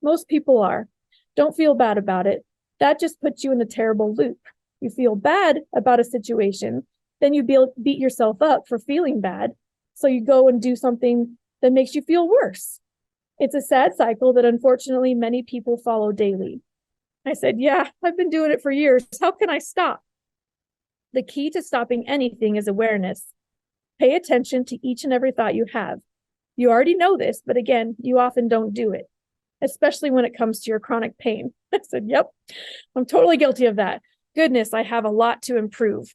most people are. Don't feel bad about it. That just puts you in a terrible loop. You feel bad about a situation, then you beat yourself up for feeling bad. So you go and do something that makes you feel worse. It's a sad cycle that unfortunately many people follow daily. I said, yeah, I've been doing it for years. How can I stop? The key to stopping anything is awareness. Pay attention to each and every thought you have. You already know this, but again, you often don't do it, especially when it comes to your chronic pain. I said, yep, I'm totally guilty of that. Goodness, I have a lot to improve.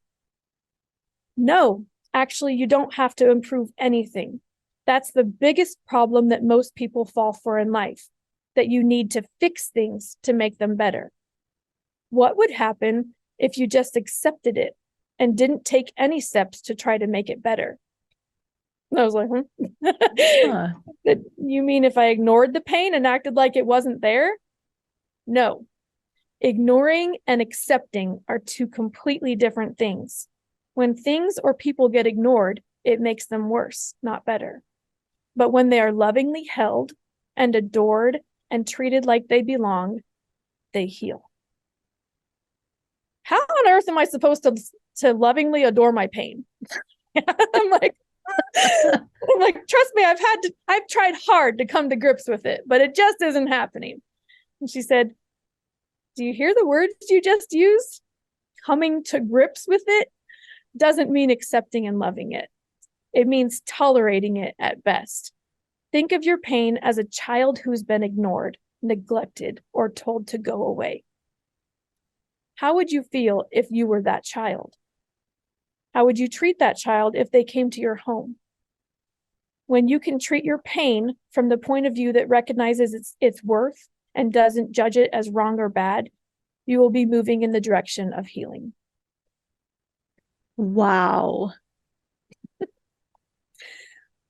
No, actually, you don't have to improve anything. That's the biggest problem that most people fall for in life, that you need to fix things to make them better. What would happen if you just accepted it and didn't take any steps to try to make it better? And I was like, You mean if I ignored the pain and acted like it wasn't there? No. Ignoring and accepting are two completely different things. When things or people get ignored, it makes them worse, not better. But when they are lovingly held and adored and treated like they belong, they heal. How on earth am I supposed to lovingly adore my pain? I'm like, trust me, I've tried hard to come to grips with it, but it just isn't happening. And she said, do you hear the words you just used? Coming to grips with it doesn't mean accepting and loving it. It means tolerating it at best. Think of your pain as a child who's been ignored, neglected, or told to go away. How would you feel if you were that child? How would you treat that child if they came to your home? When you can treat your pain from the point of view that recognizes its worth and doesn't judge it as wrong or bad, you will be moving in the direction of healing. Wow.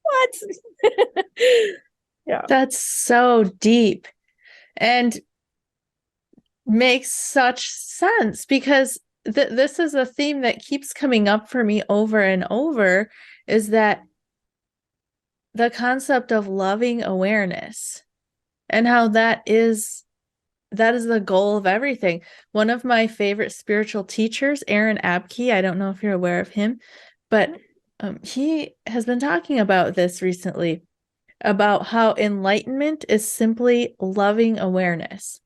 What? Yeah. That's so deep and makes such sense, because this is a theme that keeps coming up for me over and over, is that the concept of loving awareness and how that is the goal of everything. One of my favorite spiritual teachers, Aaron Abke, I don't know if you're aware of him, but he has been talking about this recently, about how enlightenment is simply loving awareness,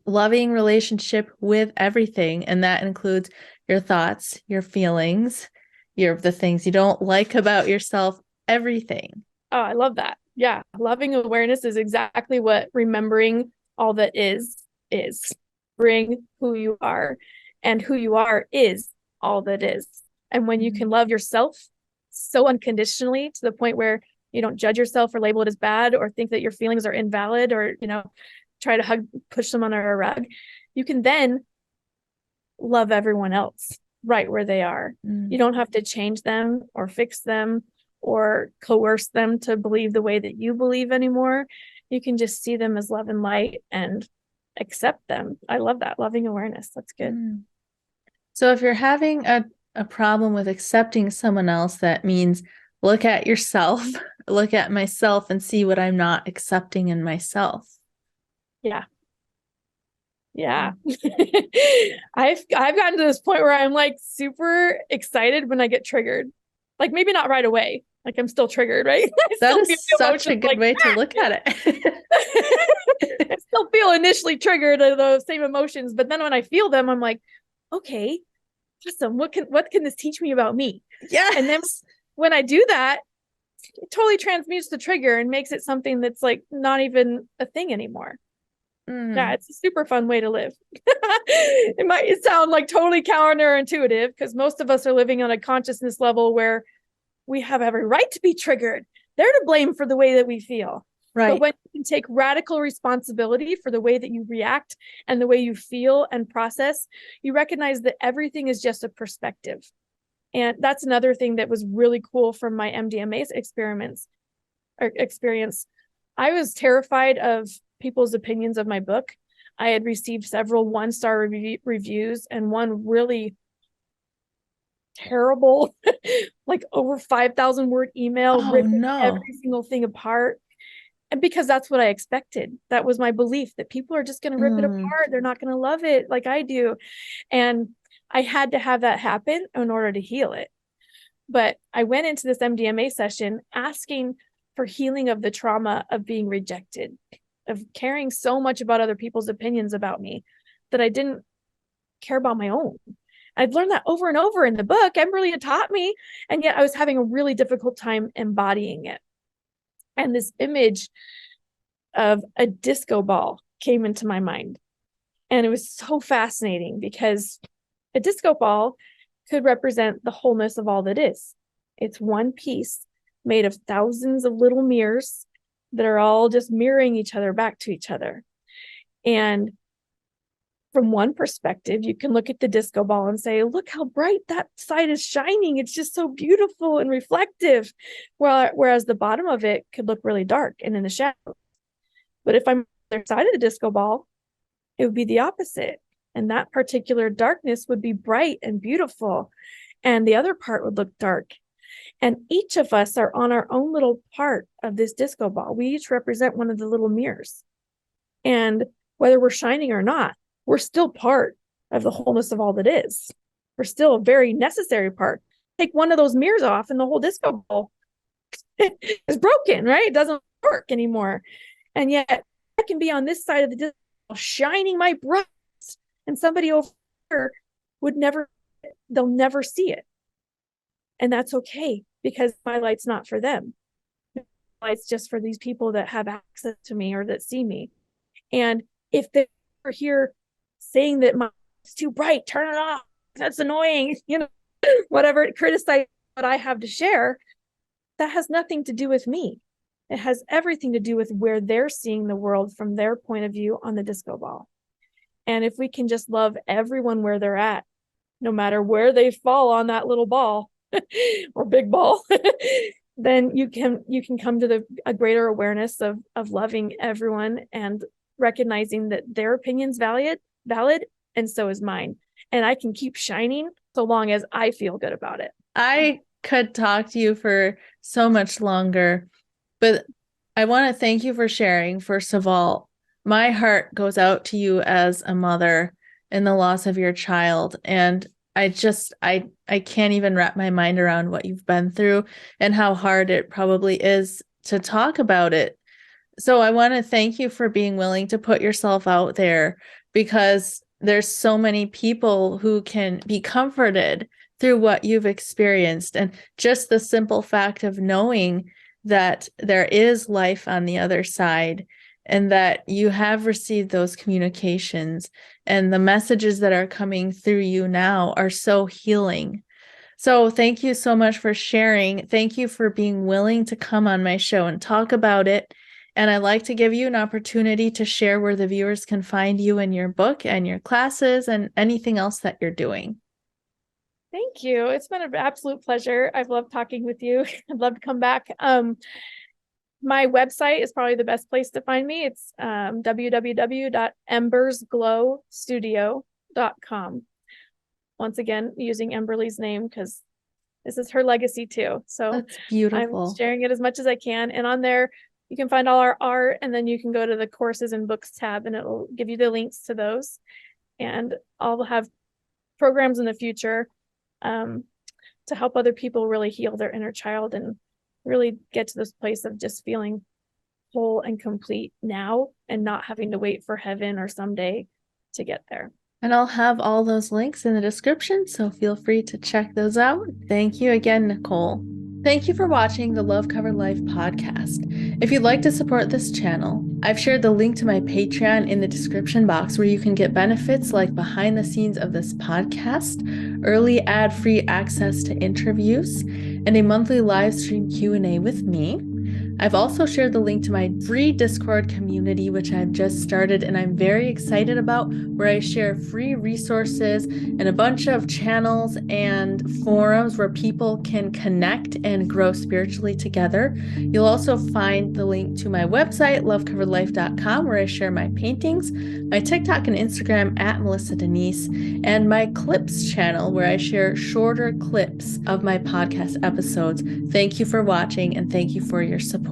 loving relationship with everything. And that includes your thoughts, your feelings, the things you don't like about yourself, everything. Oh, I love that. Yeah. Loving awareness is exactly what remembering all that is. Bring who you are, and who you are is all that is. And when you can love yourself so unconditionally to the point where you don't judge yourself or label it as bad or think that your feelings are invalid or, try to push them under a rug, you can then love everyone else right where they are. You don't have to change them or fix them or coerce them to believe the way that you believe anymore. You can just see them as love and light and accept them. I love that. Loving awareness. That's good. So if you're having a problem with accepting someone else, that means look at yourself, look at myself and see what I'm not accepting in myself. Yeah. Yeah. I've gotten to this point where I'm like super excited when I get triggered. Like maybe not right away. Like I'm still triggered, right? That is such a good way to look at it. I still feel initially triggered those same emotions, but then when I feel them, I'm like, okay, awesome. What can this teach me about me? Yes. And then when I do that, it totally transmutes the trigger and makes it something that's like not even a thing anymore. Yeah, it's a super fun way to live. It might sound like totally counterintuitive because most of us are living on a consciousness level where we have every right to be triggered. They're to blame for the way that we feel. Right. But when you can take radical responsibility for the way that you react and the way you feel and process, you recognize that everything is just a perspective. And that's another thing that was really cool from my MDMA experience. I was terrified of people's opinions of my book. I had received several one-star reviews and one really terrible, like over 5,000 word email ripping every single thing apart. And because that's what I expected. That was my belief that people are just going to rip it apart. They're not going to love it like I do. And I had to have that happen in order to heal it. But I went into this MDMA session asking for healing of the trauma of being rejected, of caring so much about other people's opinions about me that I didn't care about my own. I'd learned that over and over in the book. Emily had taught me, and yet I was having a really difficult time embodying it. And this image of a disco ball came into my mind. And it was so fascinating because a disco ball could represent the wholeness of all that is. It's one piece made of thousands of little mirrors that are all just mirroring each other back to each other. And from one perspective, you can look at the disco ball and say, look how bright that side is shining. It's just so beautiful and reflective. Whereas the bottom of it could look really dark and in the shadow. But if I'm on the other side of the disco ball, it would be the opposite. And that particular darkness would be bright and beautiful. And the other part would look dark. And each of us are on our own little part of this disco ball. We each represent one of the little mirrors. And whether we're shining or not, we're still part of the wholeness of all that is. We're still a very necessary part. Take one of those mirrors off and the whole disco ball is broken, right? It doesn't work anymore. And yet I can be on this side of the disco ball shining my brightest, and somebody over here they'll never see it. And that's okay, because my light's not for them. My light's just for these people that have access to me or that see me. And if they're here saying that it's too bright, turn it off, that's annoying, whatever, criticize what I have to share, that has nothing to do with me. It has everything to do with where they're seeing the world from their point of view on the disco ball. And if we can just love everyone where they're at, no matter where they fall on that little ball or big ball, then you can come to a greater awareness of loving everyone and recognizing that their opinion's valid, and so is mine. And I can keep shining so long as I feel good about it. I could talk to you for so much longer, but I want to thank you for sharing. First of all, my heart goes out to you as a mother in the loss of your child. And I can't even wrap my mind around what you've been through and how hard it probably is to talk about it. So I want to thank you for being willing to put yourself out there, because there's so many people who can be comforted through what you've experienced. And just the simple fact of knowing that there is life on the other side, and that you have received those communications, and the messages that are coming through you now are so healing. So thank you so much for sharing. Thank you for being willing to come on my show and talk about it. And I'd like to give you an opportunity to share where the viewers can find you and your book and your classes and anything else that you're doing. Thank you. It's been an absolute pleasure. I've loved talking with you. I'd love to come back. My website is probably the best place to find me. It's www.embersglowstudio.com. Once again, using Emberly's name because this is her legacy too. So that's beautiful. I'm sharing it as much as I can. And on there, you can find all our art, and then you can go to the courses and books tab, and it'll give you the links to those. And I'll have programs in the future to help other people really heal their inner child and really get to this place of just feeling whole and complete now and not having to wait for heaven or someday to get there. And I'll have all those links in the description, so feel free to check those out. Thank you again, Nichole. Thank you for watching the Love Covered Life podcast. If you'd like to support this channel, I've shared the link to my Patreon in the description box, where you can get benefits like behind the scenes of this podcast, early ad-free access to interviews, and a monthly live stream Q&A with me. I've also shared the link to my free Discord community, which I've just started and I'm very excited about, where I share free resources and a bunch of channels and forums where people can connect and grow spiritually together. You'll also find the link to my website, lovecoveredlife.com, where I share my paintings, my TikTok and Instagram at Melissa Denise, and my clips channel, where I share shorter clips of my podcast episodes. Thank you for watching, and thank you for your support.